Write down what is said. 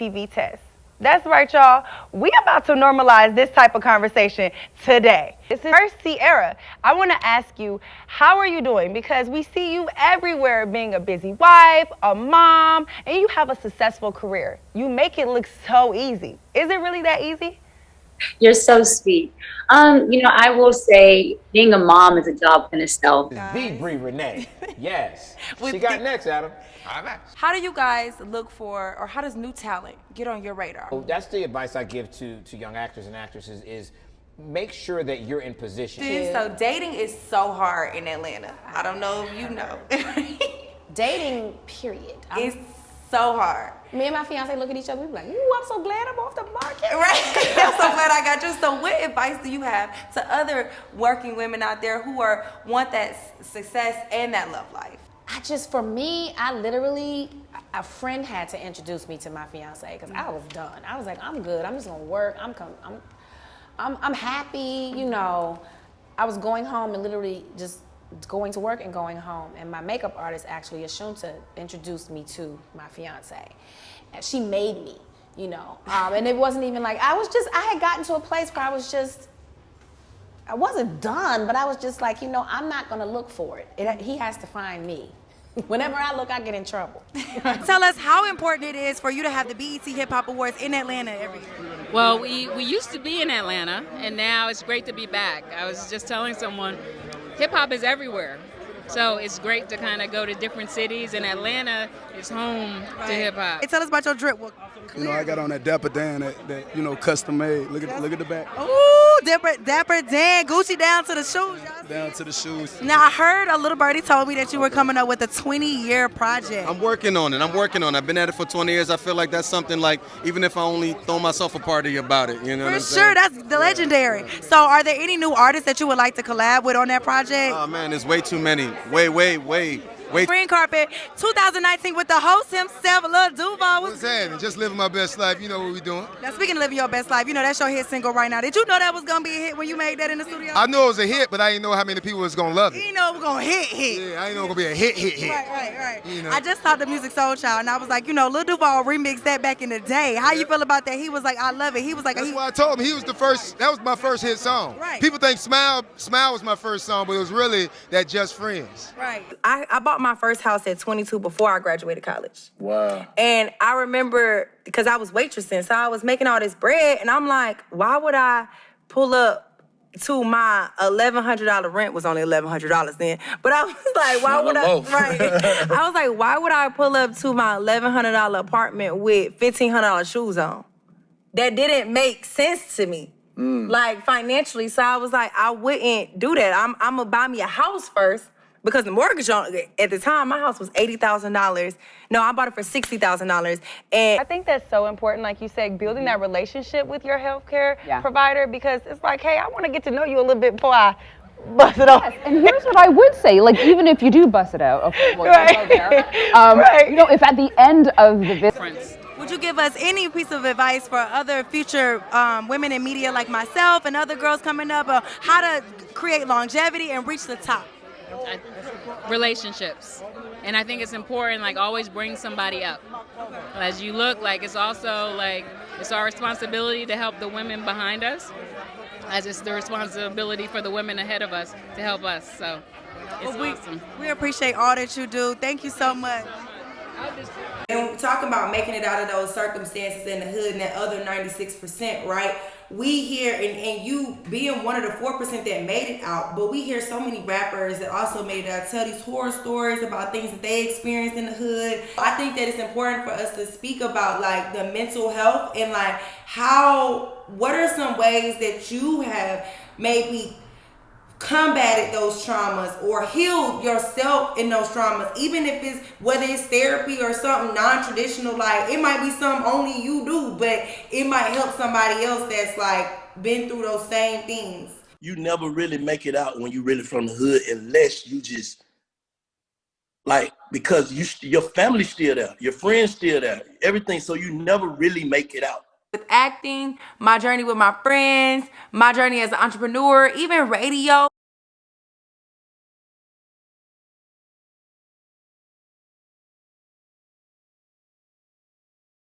TV test. That's right, y'all. We about to normalize this type of conversation today. This is first Sierra. I want to ask you, how are you doing? Because we see you everywhere being a busy wife, a mom, and you have a successful career. You make it look so easy. Is it really that easy? You're so sweet. I will say being a mom is a job in itself. The Brii Renee. Yes. She got next, Adam. All right. How do you guys look for, or how does new talent get on your radar? Well, that's the advice I give to young actors and actresses is make sure that you're in position. So dating is so hard in Atlanta. I don't know if you know. Dating, period. It's so hard. Me and my fiance look at each other, we be like, ooh, I'm so glad I'm off the market. Right? I'm so glad I got you. So what advice do you have to other working women out there who want that success and that love life? For me, a friend had to introduce me to my fiance because I was done. I was like, I'm good. I'm just gonna work. I'm happy. I was going home and literally just going to work and going home. And my makeup artist actually, Ashunta, introduced me to my fiance. And she made me, and it wasn't even like, I had gotten to a place where I wasn't done, but I was just like, I'm not gonna look for it. He has to find me. Whenever I look, I get in trouble. Tell us how important it is for you to have the BET Hip Hop Awards in Atlanta every year. Well, we used to be in Atlanta, and now it's great to be back. I was just telling someone, hip hop is everywhere. So it's great to kind of go to different cities, and Atlanta is home to hip hop. Hey, tell us about your drip. Well, I got on that Dapper Dan, that custom made. Look at the back. Ooh, Dapper Dan, Gucci down to the shoes. Y'all Down to the shoes. Now, I heard a little birdie told me that you were coming up with a 20-year project. I'm working on it. I've been at it for 20 years. I feel like that's something like, even if I only throw myself a party about it, you know what I'm saying? For sure, that's the legendary. So are there any new artists that you would like to collab with on that project? Oh, man, there's way too many. Way. Green carpet 2019 with the host himself, Lil Duval. What's happening? Just living my best life. You know what we doing. Now, speaking of living your best life, that's your hit single right now. Did you know that was going to be a hit when you made that in the studio? I knew it was a hit, but I didn't know how many people was going to love it. You didn't know it was going to hit. Yeah, I didn't know it was going to be a hit. Right. I just talked to Music Soul Child, and I was like, Lil Duval remixed that back in the day. How you feel about that? He was like, I love it. He was like, that's why I told him he was the first. That was my first hit song. Right. People think Smile was my first song, but it was really that Just Friends. Right. I bought my first house at 22 before I graduated college. Wow. And I remember, because I was waitressing, so I was making all this bread, and I'm like, why would I pull up to my $1,100 rent was only $1,100 then. But I was like, why would I? Right. I was like, why would I pull up to my $1,100 apartment with $1,500 shoes on? That didn't make sense to me, like financially. So I was like, I wouldn't do that. I'm gonna buy me a house first. Because the mortgage at the time, my house was $80,000. No, I bought it for $60,000. And I think that's so important, like you said, building that relationship with your healthcare provider, because it's like, hey, I want to get to know you a little bit before I bust it off. Yes, and here's what I would say, like even if you do bust it out, okay, well, right. there, if at the end of the visit, would you give us any piece of advice for other future women in media like myself and other girls coming up, how to create longevity and reach the top? Relationships. And I think it's important, like, always bring somebody up. As you look, like, it's also, like, it's our responsibility to help the women behind us, as it's the responsibility for the women ahead of us to help us. So it's awesome. We appreciate all that you do. Thank you so much. And talking about making it out of those circumstances in the hood and that other 96%, right? We hear, and you being one of the 4% that made it out, but we hear so many rappers that also made it out tell these horror stories about things that they experienced in the hood. I think that it's important for us to speak about like the mental health and like what are some ways that you have maybe combated those traumas or healed yourself in those traumas, even if it's whether it's therapy or something non-traditional, like it might be something only you do, but it might help somebody else that's like been through those same things. You never really make it out when you really from the hood unless you just like, because your family's still there, your friends still there, everything, so you never really make it out. With acting, my journey with my friends, my journey as an entrepreneur, even radio,